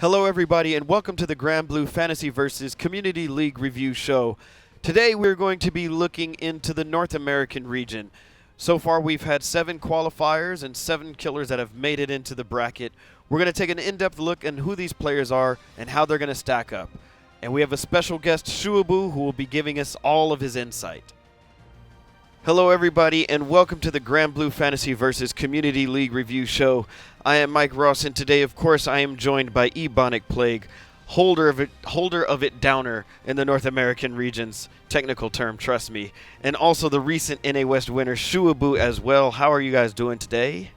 Hello, everybody, and welcome to the Granblue Fantasy vs. Community League Review Show. Today, we're going to be looking into the North American region. So far, we've had 7 qualifiers and 7 killers that have made it into the bracket. We're going to take an in-depth look at who these players are and how they're going to stack up. And we have a special guest, Shuaboo, who will be giving us all of his insight. Hello, everybody, and welcome to the Granblue Fantasy vs. Community League Review Show. I am Mike Ross, and today, of course, I am joined by Ebonicplaguebb, holder of it downer in the North American regions, technical term, trust me, and also the recent NA West winner, Shuaboo, as well. How are you guys doing today?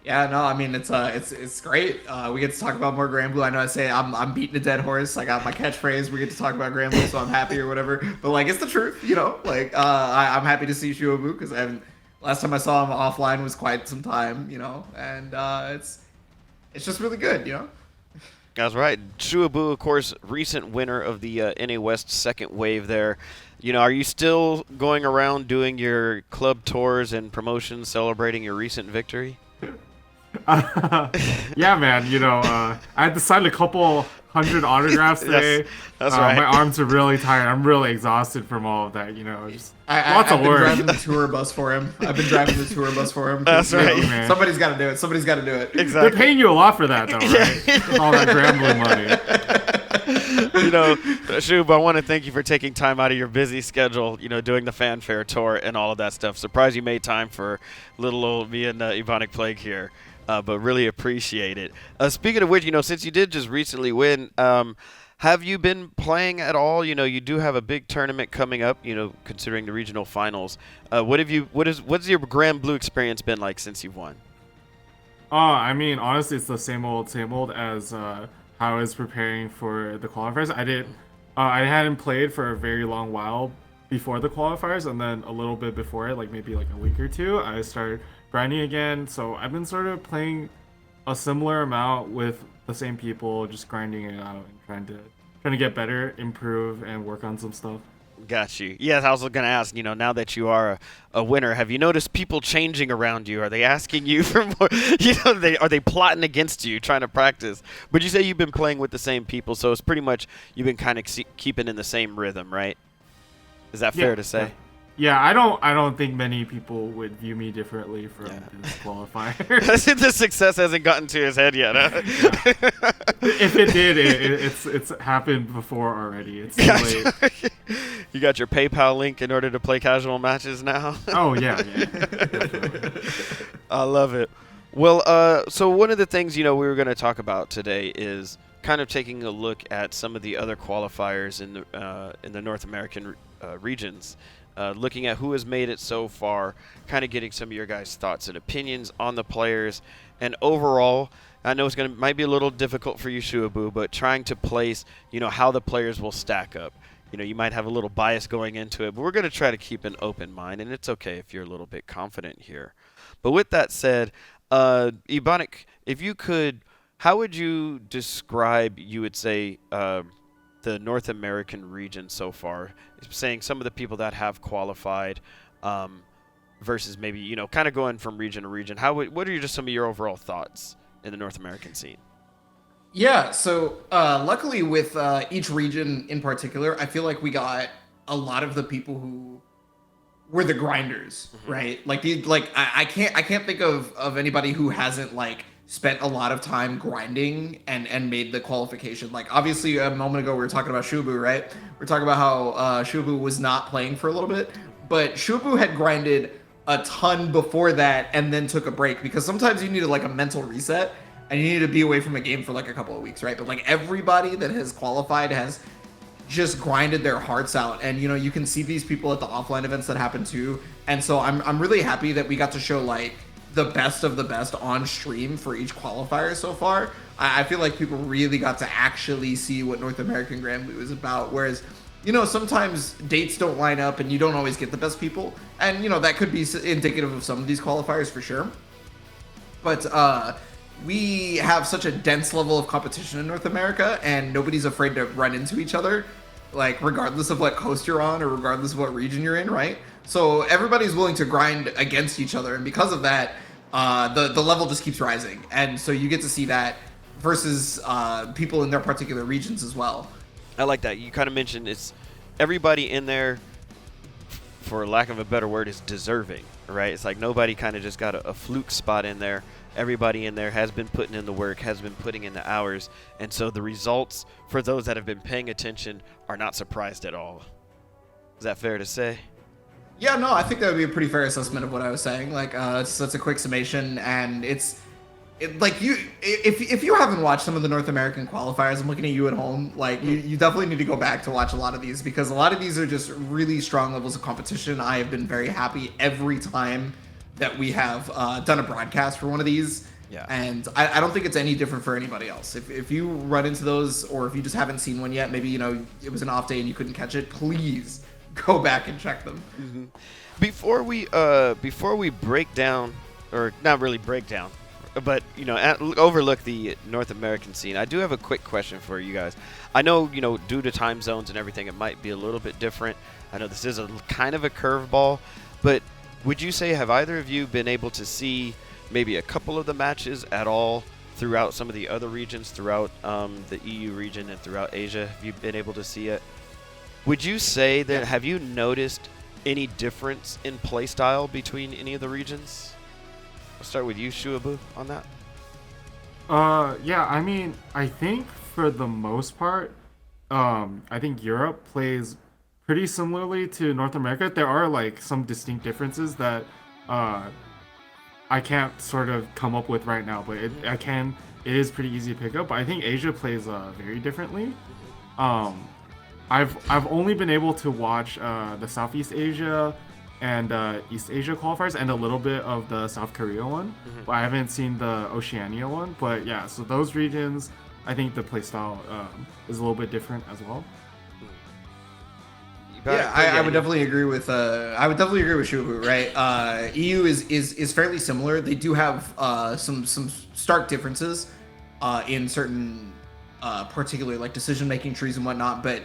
Yeah, no, I mean it's great. We get to talk about more Granblue. I know I say I'm beating a dead horse. I got my catchphrase. We get to talk about Granblue, so I'm happy or whatever. But like, it's the truth, you know. Like, I'm happy to see Shuaboo because last time I saw him offline was quite some time, you know, and it's just really good, you know. That's right. Shuaboo, of course, recent winner of the NA West second wave there. You know, are you still going around doing your club tours and promotions, celebrating your recent victory? Yeah, man. You know, I had to sign a couple hundred autographs today. That's right. My arms are really tired. I'm really exhausted from all of that. You know, just lots I've of been work. driving the tour bus for him. That's right, man. Somebody's got to do it. Somebody's got to do it. Exactly. They're paying you a lot for that, though, right? With all that Granblue money. You know, Shub, I want to thank you for taking time out of your busy schedule, you know, doing the fanfare tour and all of that stuff. Surprised you made time for little old me and Ebonicplaguebb here, but really appreciate it. Speaking of which, you know, since you did just recently win, have you been playing at all? You know, you do have a big tournament coming up, you know, considering the regional finals. What's your Granblue experience been like since you've won? I mean, honestly, it's the same old as how I was preparing for the qualifiers. I hadn't played for a very long while before the qualifiers, and then a little bit before it, like maybe like a week or two, I started grinding again. So I've been sort of playing a similar amount with the same people, just grinding it out and trying to get better, improve, and work on some stuff. Got you. Yes, I was going to ask, you know, now that you are a winner, have you noticed people changing around you? Are they asking you for more? You know, are they plotting against you, trying to practice? But you say you've been playing with the same people, so it's pretty much you've been kind of keeping in the same rhythm, right? Is that fair to say? Yeah, I don't think many people would view me differently from this qualifier. The success hasn't gotten to his head yet. Huh? Yeah. If it did, it's happened before already. It's too late. You got your PayPal link in order to play casual matches now? Oh, yeah. I love it. Well, so one of the things, you know, we were going to talk about today is kind of taking a look at some of the other qualifiers in the North American regions. Looking at who has made it so far, kind of getting some of your guys' thoughts and opinions on the players, and overall, I know might be a little difficult for you, Shuaboo, but trying to place, you know, how the players will stack up. You know, you might have a little bias going into it, but we're going to try to keep an open mind, and it's okay if you're a little bit confident here. But with that said, Ebonic, if you could, how would you describe, you would say, the North American region so far, saying some of the people that have qualified versus maybe, you know, kind of going from region to region. What are just some of your overall thoughts in the North American scene? Yeah, so luckily with each region in particular, I feel like we got a lot of the people who were the grinders, right? I can't think of anybody who hasn't like spent a lot of time grinding and made the qualification. Like, obviously, a moment ago, we were talking about Shuaboo, right? We're talking about how Shuaboo was not playing for a little bit, but Shuaboo had grinded a ton before that and then took a break, because sometimes you need like a mental reset and you need to be away from a game for like a couple of weeks, right? But like everybody that has qualified has just grinded their hearts out, and you know, you can see these people at the offline events that happen too. And so I'm really happy that we got to show like the best of the best on stream for each qualifier so far. I feel like people really got to actually see what North American Granblue is about, whereas, you know, sometimes dates don't line up and you don't always get the best people, and you know, that could be indicative of some of these qualifiers for sure. But we have such a dense level of competition in North America, and nobody's afraid to run into each other, like regardless of what coast you're on or regardless of what region you're in, right? So everybody's willing to grind against each other, and because of that, the level just keeps rising, and so you get to see that people in their particular regions as well. I like that. You kind of mentioned it's everybody in there, for lack of a better word, is deserving, right? It's like nobody kind of just got a fluke spot in there. Everybody in there has been putting in the work, has been putting in the hours, and so the results for those that have been paying attention are not surprised at all. Is that fair to say? Yeah, no, I think that would be a pretty fair assessment of what I was saying. Like, that's a quick summation, and like if you haven't watched some of the North American qualifiers, I'm looking at you at home. Like, you definitely need to go back to watch a lot of these, because a lot of these are just really strong levels of competition. I have been very happy every time that we have done a broadcast for one of these. Yeah. And I don't think it's any different for anybody else. If you run into those, or if you just haven't seen one yet, maybe it was an off day and you couldn't catch it, please go back and check them. Mm-hmm. Before we break down, or not really break down, but overlook the North American scene, I do have a quick question for you guys. I know due to time zones and everything, it might be a little bit different. I know this is a kind of a curveball, but would you say, have either of you been able to see maybe a couple of the matches at all throughout some of the other regions, throughout the EU region and throughout Asia? Have you been able to see it? Would you say that, have you noticed any difference in play style between any of the regions? I'll start with you, Shuaboo, on that. Yeah, I mean, I think for the most part, I think Europe plays pretty similarly to North America. There are like some distinct differences that I can't sort of come up with right now, but it is pretty easy to pick up. But I think Asia plays very differently. I've only been able to watch the Southeast Asia and East Asia qualifiers and a little bit of the South Korea one, but I haven't seen the Oceania one. But yeah, so those regions, I think the playstyle is a little bit different as well. Yeah, I would definitely agree with Shuaboo, right? EU is fairly similar. They do have some stark differences in certain particularly like decision making trees and whatnot, but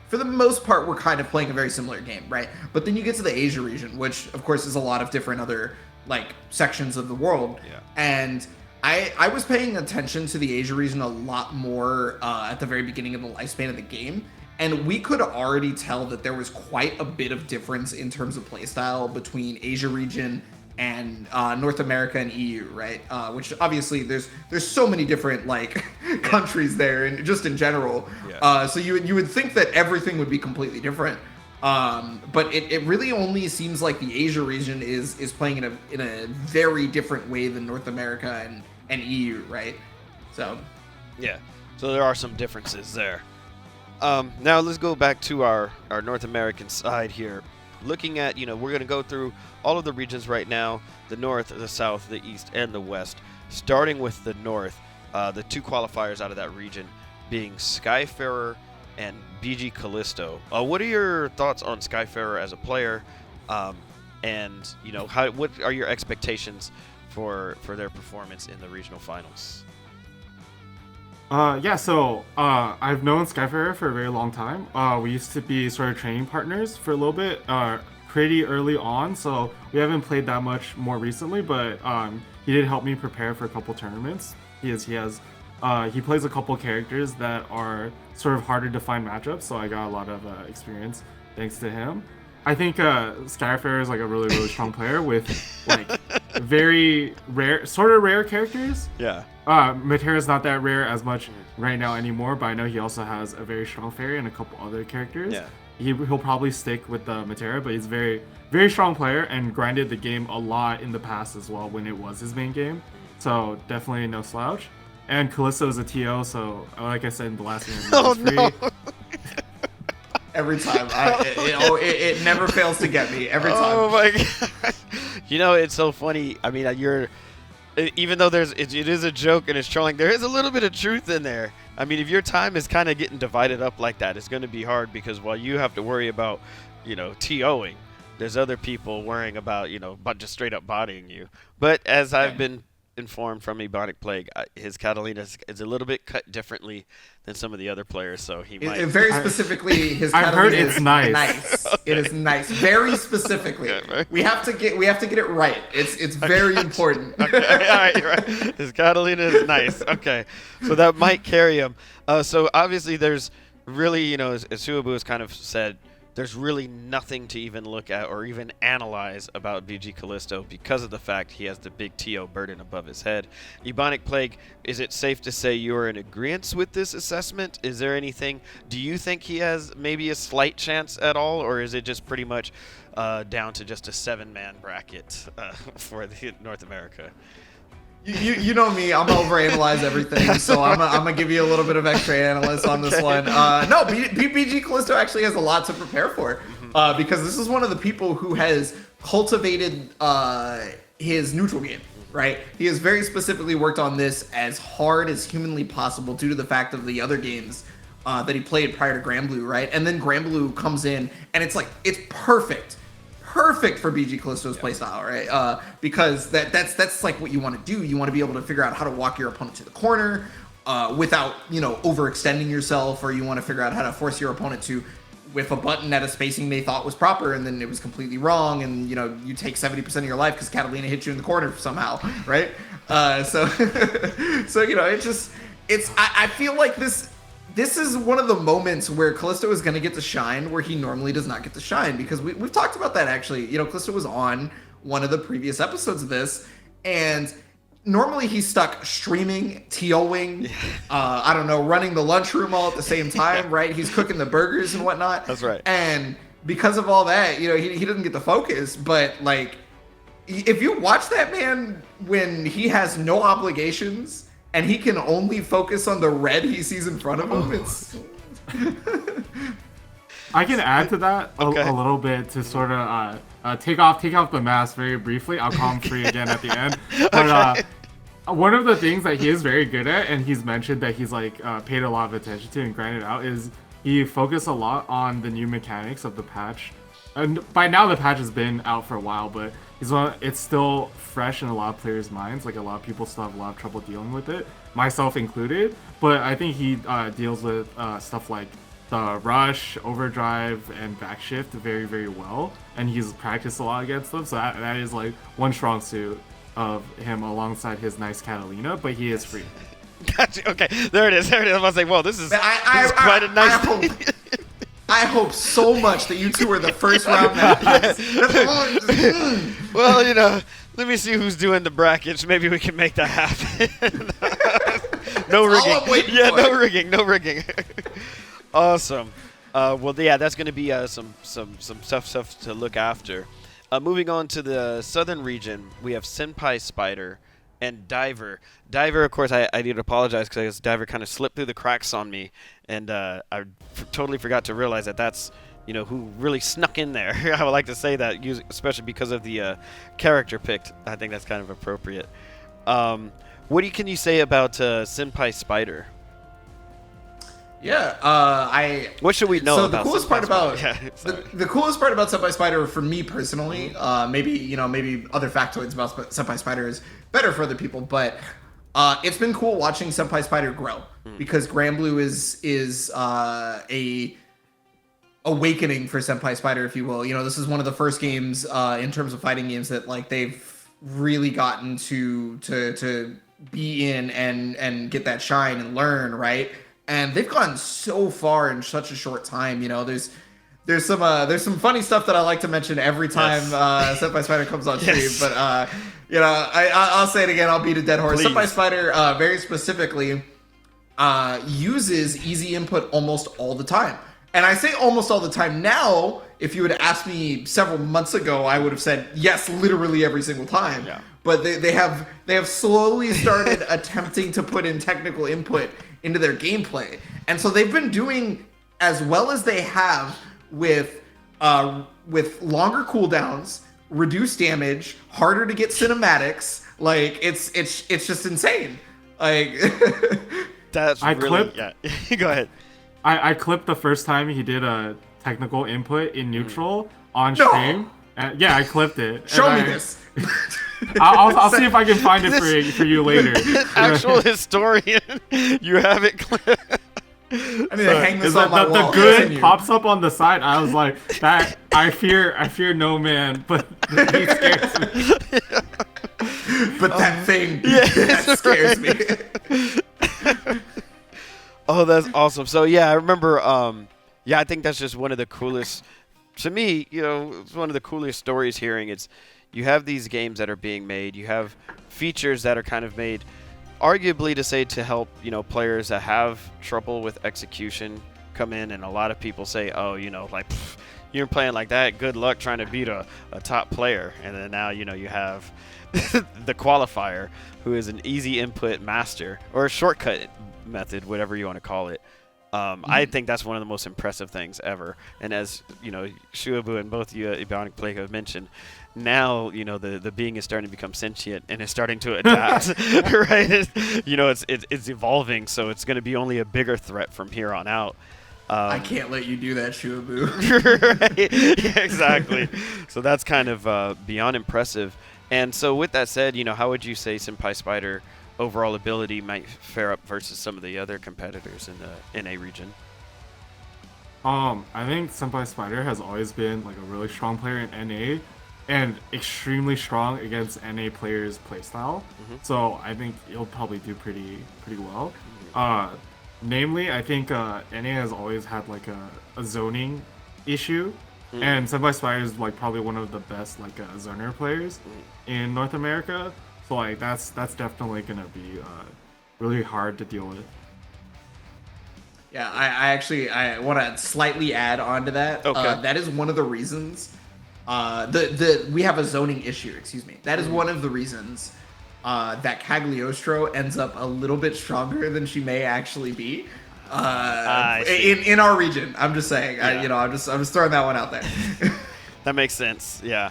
for the most part we're kind of playing a very similar game, right? But then you get to the Asia region, which of course is a lot of different other like sections of the world. Yeah. And I was paying attention to the Asia region a lot more at the very beginning of the lifespan of the game, and we could already tell that there was quite a bit of difference in terms of playstyle between Asia region and North America and EU, right? Which obviously there's so many different like countries there, and just in general. Yeah. So you would think that everything would be completely different, but it really only seems like the Asia region is playing in a very different way than North America and EU, right? So yeah, so there are some differences there. Now let's go back to our North American side here. Looking at, we're going to go through all of the regions right now, the North, the South, the East, and the West. Starting with the North, the two qualifiers out of that region being Skyfarer and BG Callisto. What are your thoughts on Skyfarer as a player? And, what are your expectations for their performance in the regional finals? Yeah, so I've known Skyfarer for a very long time. We used to be sort of training partners for a little bit, pretty early on, so we haven't played that much more recently, but he did help me prepare for a couple tournaments. He plays a couple characters that are sort of harder to find matchups, so I got a lot of experience thanks to him. I think Skyfarer is like a really, really strong player with like very rare characters. Yeah. Matera's not that rare as much right now anymore, but I know he also has a very strong fairy and a couple other characters. Yeah. He'll probably stick with the Matera, but he's a very, very strong player and grinded the game a lot in the past as well when it was his main game. So definitely no slouch. And Callisto is a TO, so like I said in the last game, it's free. No. every time, it never fails to get me every time. Oh my god! It's so funny. I mean, even though it is a joke and it's trolling, there is a little bit of truth in there. I mean, if your time is kind of getting divided up like that, it's going to be hard, because while you have to worry about, TOing, there's other people worrying about, just straight up bodying you. But as I've been informed from Ebonicplaguebb. His Catalina is a little bit cut differently than some of the other players, so he might. Very specifically, his I've heard Catalina it's is nice. Okay. It is nice. Very specifically. Okay, right. We have to get it right. It's very important. Okay, all right. His Catalina is nice. Okay, so that might carry him. So obviously, there's really, as Shuaboo has kind of said, there's really nothing to even look at or even analyze about BG Callisto because of the fact he has the big TO burden above his head. Ebonicplaguebb, is it safe to say you are in agreement with this assessment? Is there anything? Do you think he has maybe a slight chance at all, or is it just pretty much down to just a 7-man bracket for the North America? You know me, I'm gonna overanalyze everything, so I'm gonna give you a little bit of extra analysis on this one. No, BG Callisto actually has a lot to prepare for, because this is one of the people who has cultivated his neutral game, right? He has very specifically worked on this as hard as humanly possible due to the fact of the other games that he played prior to Granblue, right? And then Granblue comes in, and it's perfect for BG Callisto's playstyle, right? Because that's like what you want to do. You want to be able to figure out how to walk your opponent to the corner without overextending yourself, or you want to figure out how to force your opponent to whiff a button at a spacing they thought was proper, and then it was completely wrong, and you take 70% of your life because Catalina hit you in the corner somehow, right? So I feel like this is one of the moments where Callisto is going to get to shine where he normally does not get to shine, because we've talked about that actually. Callisto was on one of the previous episodes of this, and normally he's stuck streaming, TOing, I don't know, running the lunchroom all at the same time, right? He's cooking the burgers and whatnot. That's right. And because of all that, he doesn't get the focus, but like, if you watch that man when he has no obligations and he can only focus on the red he sees in front of him, it's... I can add to that a little bit to sort of take off the mask very briefly. I'll call him free again at the end. But one of the things that he is very good at, and he's mentioned that he's paid a lot of attention to and grinded out, is he focused a lot on the new mechanics of the patch. And by now the patch has been out for a while, but it's still fresh in a lot of players' minds. Like, a lot of people still have a lot of trouble dealing with it, myself included. But I think he deals with stuff like the rush, overdrive, and backshift very, very well, and he's practiced a lot against them. So that is like one strong suit of him alongside his nice Catalina. But he is free. Gotcha. Okay, there it is. I was like, "Whoa, this is quite a nice." I hope so much that you two are the first round matches. Well, let me see who's doing the brackets. Maybe we can make that happen. No rigging. No rigging. Awesome. Well, yeah, that's going to be some stuff to look after. Moving on to the southern region, we have Senpai Spider and Diver. Diver, of course, I need to apologize because Diver kind of slipped through the cracks on me, and I totally forgot to realize that's who really snuck in there. I would like to say that, especially because of the character picked. I think that's kind of appropriate. Can you say about Senpai Spider? Yeah, What should we know? So about the coolest Senpai part Spider? about the coolest part about Senpai Spider for me personally, maybe other factoids about Senpai Spider is better for other people, but it's been cool watching Senpai Spider grow, because Granblue is a awakening for Senpai Spider, if you will. This is one of the first games in terms of fighting games that they've really gotten to be in and get that shine and learn, right? And they've gone so far in such a short time. There's some funny stuff that I like to mention every time Senpai Spider comes on stream. But I'll say it again. I'll beat a dead horse. Please. Senpai Spider very specifically uses easy input almost all the time. And I say almost all the time now. If you had asked me several months ago, I would have said yes, literally every single time. Yeah. But they have slowly started attempting to put in technical input into their gameplay, and so they've been doing as well as they have with longer cooldowns, reduced damage, harder to get cinematics. Like, it's just insane. Like, that's really. Yeah. Go ahead. I clipped the first time he did a technical input in neutral on stream, Yeah, I clipped it. Show me this. I'll see if I can find it for you later. Actual historian, you have it. I need to hang this Is on that my wall. the good Continue. pops up on the side? I was like, that I fear no man, but he scares me. But that thing, that scares me. Oh, that's awesome. So yeah, I remember. I think that's just one of the coolest. To me, it's one of the coolest stories hearing. It's you have these games that are being made. You have features that are kind of made, arguably to help players that have trouble with execution come in, and a lot of people say, oh, you're playing like that. Good luck trying to beat a top player. And then now you have the qualifier, who is an easy input master or a shortcut method, whatever you want to call it. I think that's one of the most impressive things ever. And as Shuaboo and both you, Ebonicplaguebb, have mentioned, now the being is starting to become sentient and is starting to adapt. Right? It's evolving, so it's going to be only a bigger threat from here on out. I can't let you do that, Shuaboo. Right? Yeah, exactly. So that's kind of beyond impressive. And so with that said, how would you say Senpai Spider overall ability might fare up versus some of the other competitors in the NA region? I think Senpai Spider has always been like a really strong player in NA and extremely strong against NA players' playstyle. So I think he'll probably do pretty well. Namely, I think NA has always had like a zoning issue, and Senpai Spider is like probably one of the best like zoner players in North America. So like that's definitely gonna be really hard to deal with. Yeah, I want to slightly add on to that. Okay. That is one of the reasons we have a zoning issue. Excuse me. That is one of the reasons that Cagliostro ends up a little bit stronger than she may actually be in our region. I'm just saying. Yeah. I'm just throwing that one out there. That makes sense. Yeah.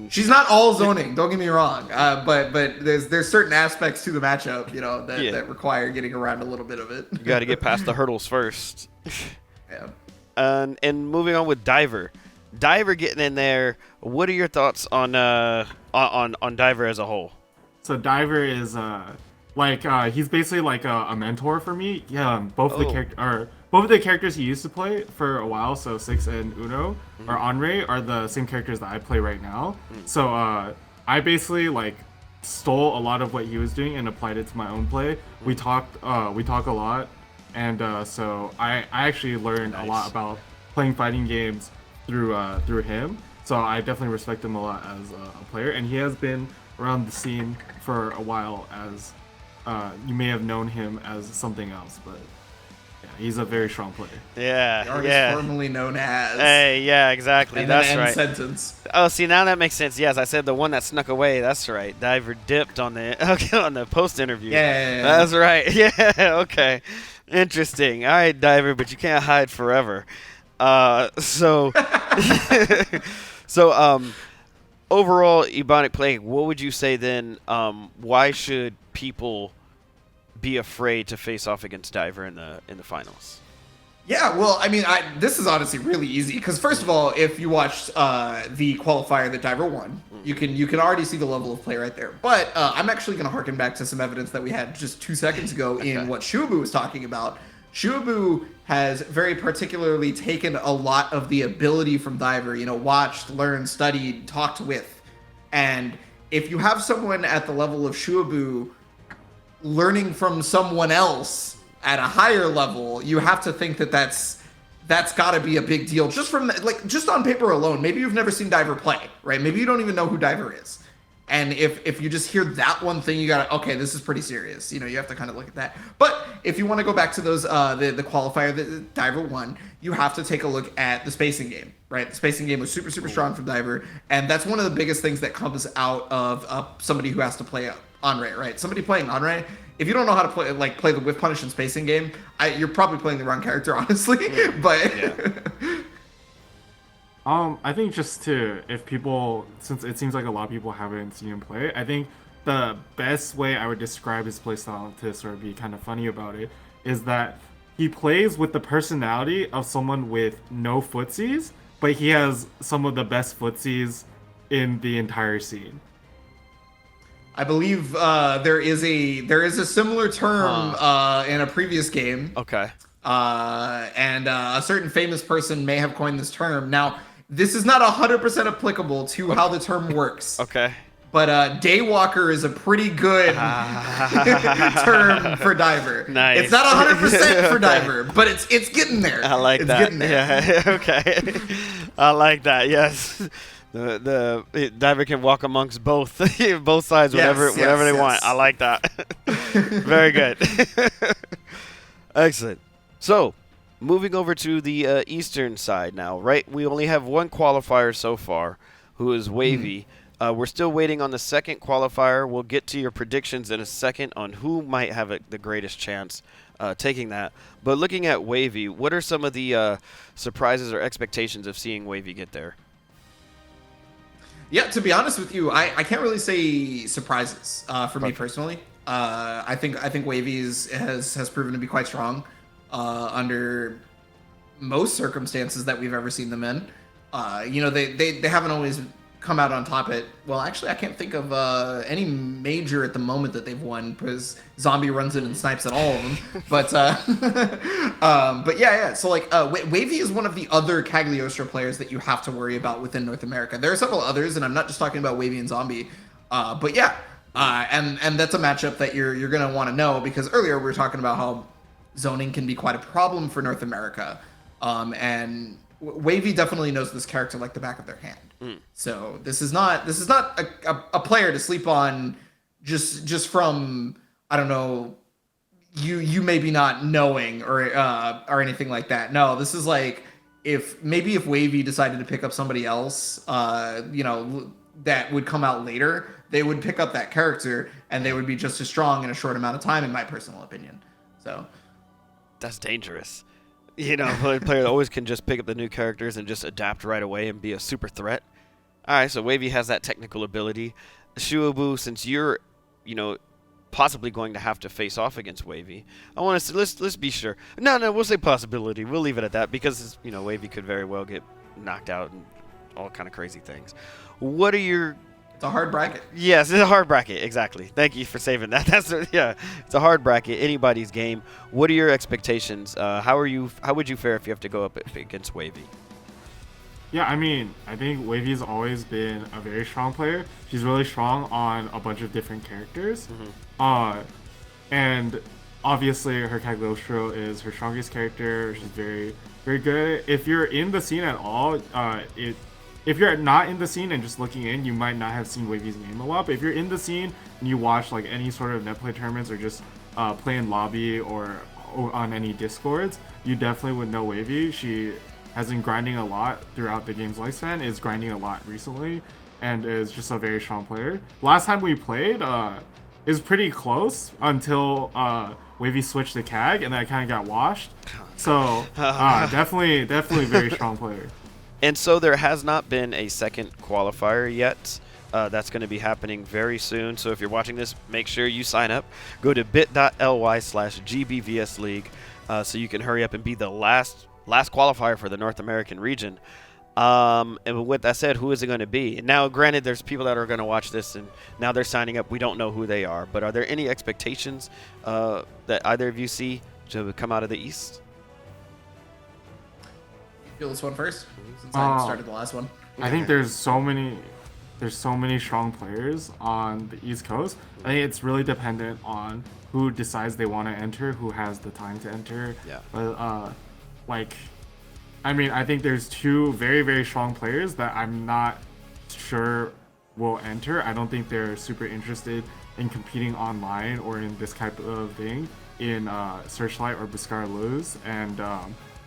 She's not all zoning, don't get me wrong, but there's certain aspects to the matchup, that require getting around a little bit of it. You got to get past the hurdles first. Yeah. And moving on with Diver getting in there. What are your thoughts on Diver as a whole? So Diver is he's basically like a mentor for me. Yeah, both of the characters he used to play for a while, so Six and Uno or Henri, are the same characters that I play right now. So I basically like stole a lot of what he was doing and applied it to my own play. We talk a lot, and so I actually learned a lot about playing fighting games through him. So I definitely respect him a lot as a player, and he has been around the scene for a while. As you may have known him as something else, but yeah, he's a very strong player. Yeah, The artist formerly known as. Hey, yeah, exactly. And That's then right. Sentence. Oh, see, now that makes sense. Yes, I said the one that snuck away. That's right. Diver dipped on the post interview. Yeah. That's right. Yeah. Okay. Interesting. All right, Diver, but you can't hide forever. So overall, Ebonicplaguebb, what would you say then? Why should people be afraid to face off against Diver in the finals? Yeah, well, I mean, this is honestly really easy because first of all, if you watched the qualifier that Diver won, you can already see the level of play right there. But I'm actually going to harken back to some evidence that we had just 2 seconds ago in what Shuaboo was talking about. Shuaboo has very particularly taken a lot of the ability from Diver, watched, learned, studied, talked with, and if you have someone at the level of Shuaboo learning from someone else at a higher level, you have to think that that's got to be a big deal. Just on paper alone, maybe you've never seen Diver play, right? Maybe you don't even know who Diver is. And if you just hear that one thing, you got to, okay, this is pretty serious. You have to kind of look at that. But if you want to go back to those, the qualifier that Diver won, you have to take a look at the spacing game, right? The spacing game was super, super strong from Diver. And that's one of the biggest things that comes out of somebody who has to play Henri, right? Somebody playing Henri, if you don't know how to play the whiff punish and spacing game, you're probably playing the wrong character, honestly. But Yeah. I think if people, since it seems like a lot of people haven't seen him play, I think the best way I would describe his playstyle to sort of be kind of funny about it is that he plays with the personality of someone with no footsies, but he has some of the best footsies in the entire scene. I believe there is a similar term in a previous game. Okay. And a certain famous person may have coined this term. Now, this is not 100% applicable to how the term works. Okay. But Daywalker is a pretty good term for diver. Nice. It's not 100% for diver, but it's getting there. I like it's that. Getting there. Yeah. Okay. I like that. Yes. The diver can walk amongst both sides whenever they want. I like that. Very good. Excellent. So, moving over to the eastern side now, right? We only have one qualifier so far, who is Wavy. We're still waiting on the second qualifier. We'll get to your predictions in a second on who might have the greatest chance taking that. But looking at Wavy, what are some of the surprises or expectations of seeing Wavy get there? Yeah, to be honest with you, I can't really say surprises for me personally. I think Wavy has proven to be quite strong under most circumstances that we've ever seen them in. They haven't always come out on top at, well, actually I can't think of any major at the moment that they've won, because Zombie runs in and snipes at all of them. But yeah, so like Wavy is one of the other Cagliostro players that you have to worry about within North America. There are several others, and I'm not just talking about Wavy and Zombie, but yeah, and that's a matchup that you're gonna want to know, because earlier we were talking about how zoning can be quite a problem for North America, and Wavy definitely knows this character like the back of their hand. So this is not a player to sleep on just from, I don't know, you maybe not knowing or anything like that. No, this is like if Wavy decided to pick up somebody else, that would come out later, they would pick up that character and they would be just as strong in a short amount of time, in my personal opinion. So that's dangerous. A player always can just pick up the new characters and just adapt right away and be a super threat. All right, so Wavy has that technical ability. Shuaboo, since you're, possibly going to have to face off against Wavy, I want to let's be sure. No, we'll say possibility. We'll leave it at that, because Wavy could very well get knocked out and all kind of crazy things. What are your? It's a hard bracket. Yes, it's a hard bracket. Exactly. Thank you for saving that. It's a hard bracket. Anybody's game. What are your expectations? How would you fare if you have to go up against Wavy? Yeah, I think Wavy's always been a very strong player. She's really strong on a bunch of different characters. And obviously her Cagliostro is her strongest character. She's very, very good. If you're in the scene at all, if you're not in the scene and just looking in, you might not have seen Wavy's name a lot. But if you're in the scene and you watch like any sort of netplay tournaments or just play in lobby or on any discords, you definitely would know Wavy. She has been grinding a lot throughout the game's lifespan, is grinding a lot recently, and is just a very strong player. Last time we played, it was pretty close until Wavy switched to CAG, and then I kind of got washed. So definitely very strong player. And so there has not been a second qualifier yet. That's going to be happening very soon. So if you're watching this, make sure you sign up. Go to bit.ly/GBVS League so you can hurry up and be the last qualifier for the North American region. And with that said, who is it going to be? Now, granted, there's people that are going to watch this and now they're signing up. We don't know who they are. But are there any expectations that either of you see to come out of the East? Feel this one first, since I started the last one. I think there's so many strong players on the East Coast. I think it's really dependent on who decides they want to enter, who has the time to enter. Yeah. But I think there's two very, very strong players that I'm not sure will enter. I don't think they're super interested in competing online or in this type of thing in Searchlight or Buscar and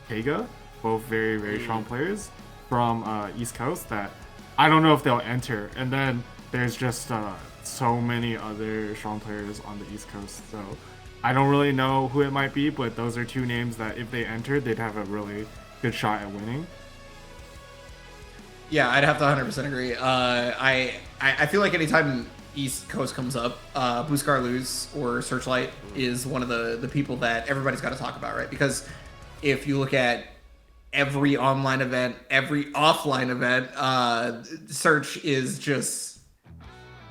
Pega. Both very, very strong players from East Coast that I don't know if they'll enter. And then there's just so many other strong players on the East Coast. So I don't really know who it might be, but those are two names that if they entered, they'd have a really good shot at winning. Yeah, I'd have to 100% agree. I feel like anytime East Coast comes up, Buscar or Searchlight is one of the people that everybody's got to talk about, right? Because if you look at every online event, every offline event, search is just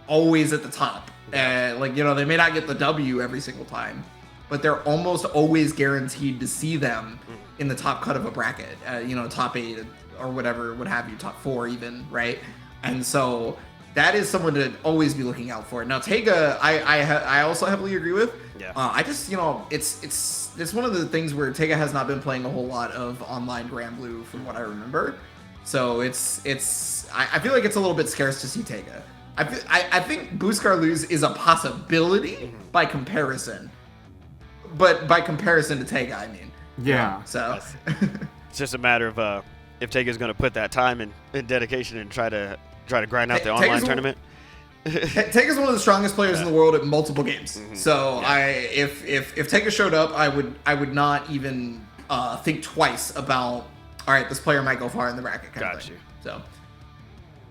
always at the top. And like, you know, they may not get the W every single time, but they're almost always guaranteed to see them in the top cut of a bracket, you know, top 8 or whatever, what have you, top 4 even, right? And so that is someone to always be looking out for. Now, Tega, I also heavily agree with. Yeah. I just, you know, it's one of the things where Tega has not been playing a whole lot of online Granblue from what I remember. So I feel like it's a little bit scarce to see Tega. I think Booskar lose is a possibility by comparison. But by comparison to Tega, I mean. Yeah. So It's just a matter of if Tega's going to put that time and dedication and try to grind out the online tournament. Tega's one of the strongest players in the world at multiple games. So if Tega showed up, I would not even think twice about, all right, this player might go far in the bracket. Got you. So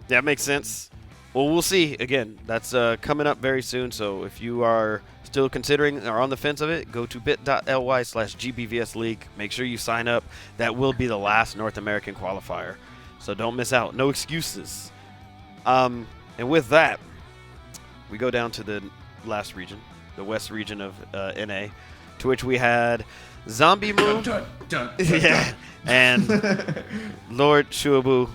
that makes sense. Well, we'll see. Again, that's coming up very soon. So if you are still considering or on the fence of it, go to bit.ly/GBVS League. Make sure you sign up. That will be the last North American qualifier. So don't miss out. No excuses. And with that, we go down to the last region, the west region of NA, to which we had Zombie Moon yeah, and Lord Shuaboo.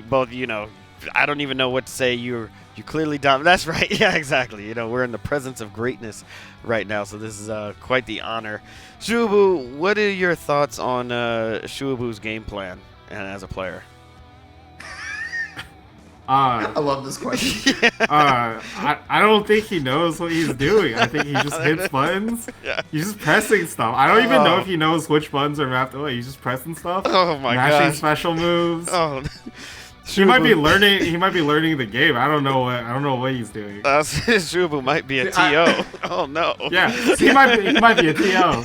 Both, you know, I don't even know what to say. You clearly dominate. That's right. Yeah, exactly. You know, we're in the presence of greatness right now, so this is quite the honor. Shuaboo, what are your thoughts on Shuaboo's game plan and as a player? I love this question. I don't think he knows what he's doing. I think he just hits buttons. Yeah. He's just pressing stuff. I don't even know if he knows which buttons are mapped away. He's just pressing stuff. Oh my god. Mashing special moves. Oh. He might be learning. He might be learning the game. I don't know what he's doing. Shuaboo might be a TO. Oh no. Yeah, he might be a TO.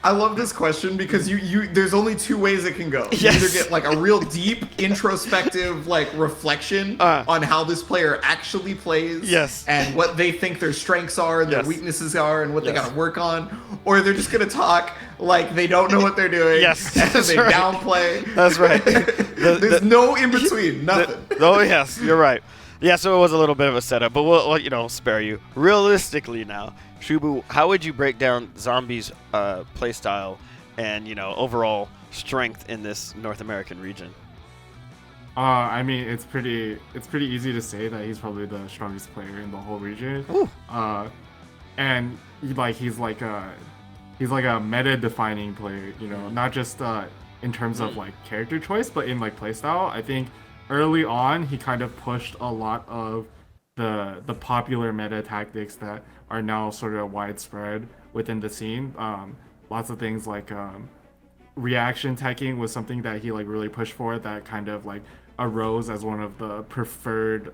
I love this question because there's only two ways it can go. You Yes. either get like a real deep introspective like reflection on how this player actually plays, Yes. and what they think their strengths are, and their Yes. weaknesses are, and what they Yes. gotta work on, or they're just gonna talk like they don't know what they're doing. Yes, and that's they right. downplay. That's right. There's no in between, nothing. Oh yes, you're right. Yeah, so it was a little bit of a setup, but we'll spare you. Realistically now, Shuaboo, how would you break down Zombie's playstyle and overall strength in this North American region? I mean, it's pretty easy to say that he's probably the strongest player in the whole region. Ooh. And he's like a meta-defining player. Not just in terms of like character choice, but in like playstyle. I think early on he kind of pushed a lot of the popular meta tactics that are now sort of widespread within the scene. Lots of things like reaction teching was something that he like really pushed for, that kind of like arose as one of the preferred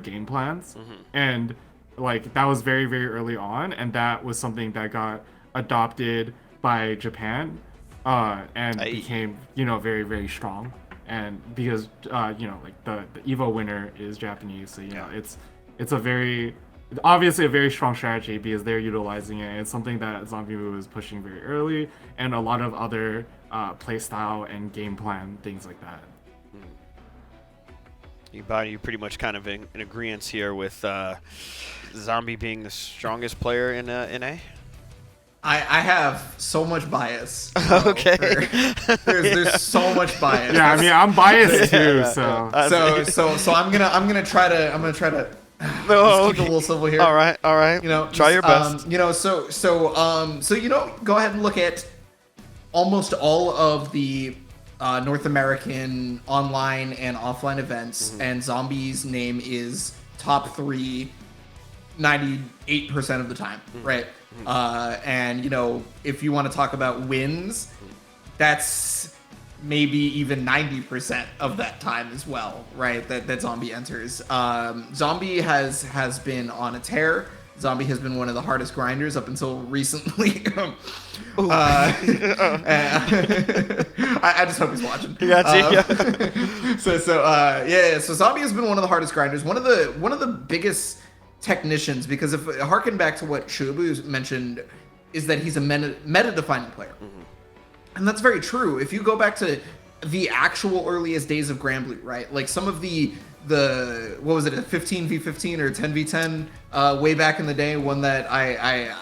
game plans. And like that was very, very early on, and that was something that got adopted by Japan and became very, very strong. And because like the Evo winner is Japanese, so it's a very obviously a very strong strategy because they're utilizing it. It's something that Zombie Move is pushing very early, and a lot of other playstyle and game plan things like that. You pretty much kind of in agreement here with Zombie being the strongest player in NA? I have so much bias. Okay. There's so much bias. Yeah, I mean I'm biased too, so I'm gonna try to No, keep it a little civil here. All right. Try your best. Go ahead and look at almost all of the North American online and offline events, and Zombie's name is top 3 98% of the time, right? And if you want to talk about wins, that's maybe even 90% of that time as well, right? That Zombie enters. Zombie has been on a tear. Zombie has been one of the hardest grinders up until recently. I just hope he's watching. So Zombie has been one of the hardest grinders. One of the biggest technicians, because if harken back to what Shuaboo mentioned, is that he's a meta-defining player. And that's very true. If you go back to the actual earliest days of Granblue, right? Like some of the what was it, a 15v15 or 10v10 way back in the day, one that I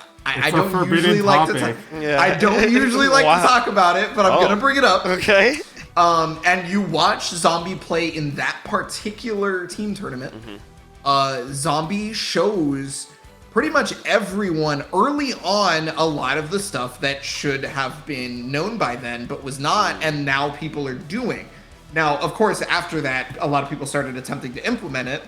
don't usually like to talk. Yeah. I don't usually like Wow. to talk about it, but I'm gonna bring it up. Okay. And you watch Zombie play in that particular team tournament. Zombie shows pretty much everyone early on a lot of the stuff that should have been known by then, but was not, and now people are doing. Now, of course, after that, a lot of people started attempting to implement it,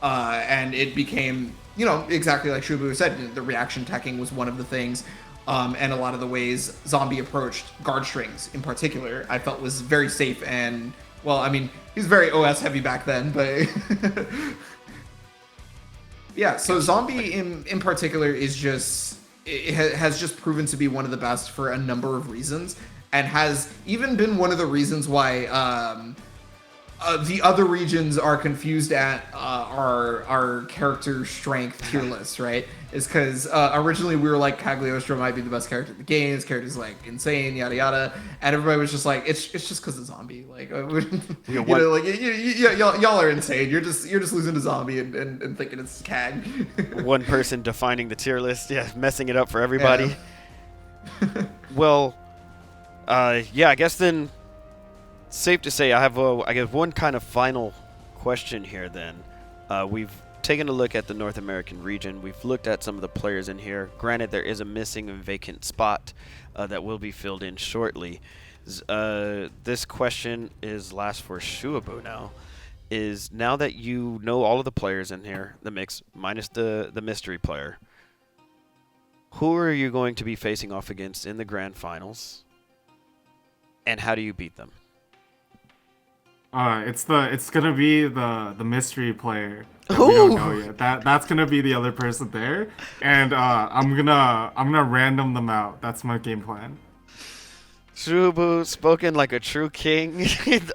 and it became, you know, exactly like Shuaboo said, the reaction teching was one of the things, and a lot of the ways Zombie approached guard strings in particular, I felt was very safe and, well, I mean, he's very OS heavy back then, but... Yeah, so Zombie in particular is just, has just proven to be one of the best for a number of reasons, and has even been one of the reasons why the other regions are confused at our character strength tier list, right? Is because originally we were like, Cagliostro might be the best character in the game. His character's like insane, yada yada, and everybody was just like, it's just because of Zombie. Like, you know, like y'all are insane. You're just losing to Zombie and thinking it's Cag. One person defining the tier list, messing it up for everybody. Yeah. Well, yeah, I guess then. Safe to say, I have I guess one kind of final question here. Then we've taken a look at the North American region. We've looked at some of the players in here. Granted, there is a missing and vacant spot that will be filled in shortly. This question is last for Shuaboo now. Is now that you know all of the players in here, the mix minus the mystery player, who are you going to be facing off against in the grand finals, and how do you beat them? It's gonna be the mystery player. We don't know yet. That's gonna be the other person there, and I'm gonna random them out. That's my game plan. Shuaboo, spoken like a true king.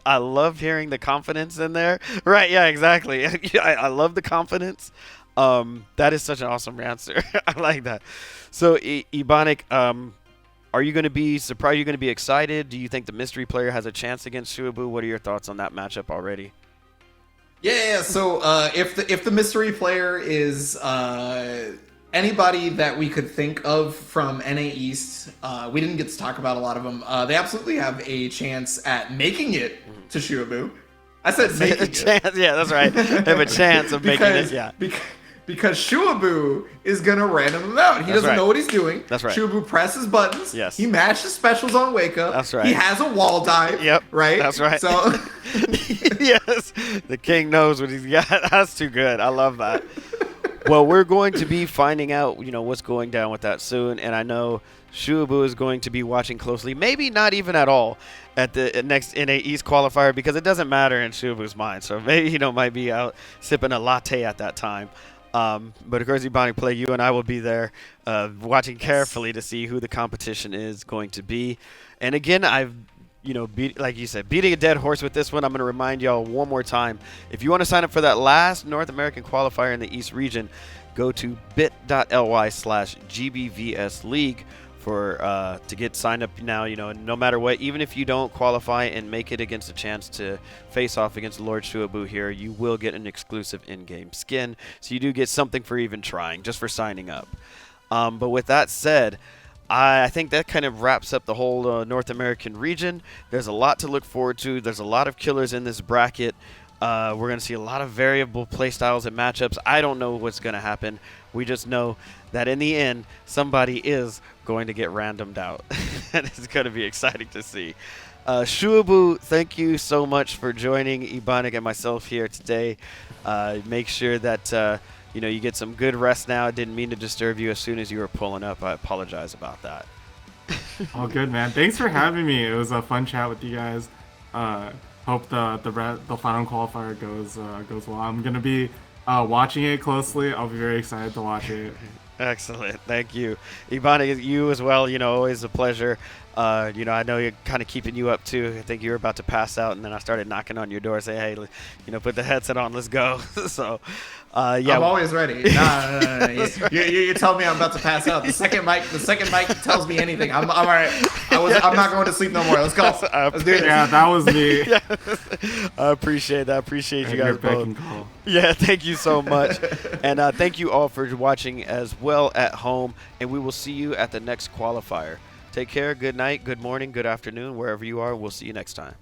I love hearing the confidence in there. Right? Yeah, exactly. I love the confidence. That is such an awesome answer. I like that. So, Ebonic, are you going to be surprised? Are you going to be excited? Do you think the mystery player has a chance against Shuaboo? What are your thoughts on that matchup already? Yeah. So if the mystery player is anybody that we could think of from NA East, we didn't get to talk about a lot of them. They absolutely have a chance at making it to Shuaboo. I said making it. Chance, yeah, that's right. They have a chance of making it. Yeah. Because Shuaboo is gonna random him out. He doesn't know what he's doing. That's right. Shuaboo presses buttons. Yes. He matches specials on Wake Up. That's right. He has a wall dive. Yep. Right. That's right. So yes, the king knows what he's got. That's too good. I love that. Well, we're going to be finding out, what's going down with that soon, and I know Shuaboo is going to be watching closely. Maybe not even at all at the next NA East qualifier because it doesn't matter in Shuaboo's mind. So maybe might be out sipping a latte at that time. But of course, Ebonicplaguebb, you and I will be there watching carefully to see who the competition is going to be. And again, I've, like you said, beating a dead horse with this one. I'm going to remind y'all one more time. If you want to sign up for that last North American qualifier in the East region, go to bit.ly/GBVS League to get signed up now. No matter what, even if you don't qualify and make it against a chance to face off against Lord Shuaboo here, you will get an exclusive in-game skin. So you do get something for even trying, just for signing up. But with that said, I think that kind of wraps up the whole North American region. There's a lot to look forward to. There's a lot of killers in this bracket. We're going to see a lot of variable playstyles and matchups. I don't know what's going to happen. We just know that in the end, somebody is going to get randomed out. And it's going to be exciting to see. Shuaboo, thank you so much for joining Ebonic and myself here today. Make sure that you get some good rest now. I didn't mean to disturb you as soon as you were pulling up. I apologize about that. All good, man. Thanks for having me. It was a fun chat with you guys. Hope the final qualifier goes well. I'm gonna be watching it closely. I'll be very excited to watch it. Excellent, thank you, Ebonic. You as well. Always a pleasure. I know you're kind of keeping you up too. I think you were about to pass out, and then I started knocking on your door, say, "Hey, put the headset on, let's go." So, Yeah. I'm always ready. No. You tell me I'm about to pass out. The second mic tells me anything. I'm all right. I'm not going to sleep no more. Let's go. Let's do this. Yeah, that was me. Yeah. I appreciate that. I appreciate you guys both. Yeah, thank you so much. And thank you all for watching as well at home. And we will see you at the next qualifier. Take care. Good night, good morning, good afternoon, wherever you are. We'll see you next time.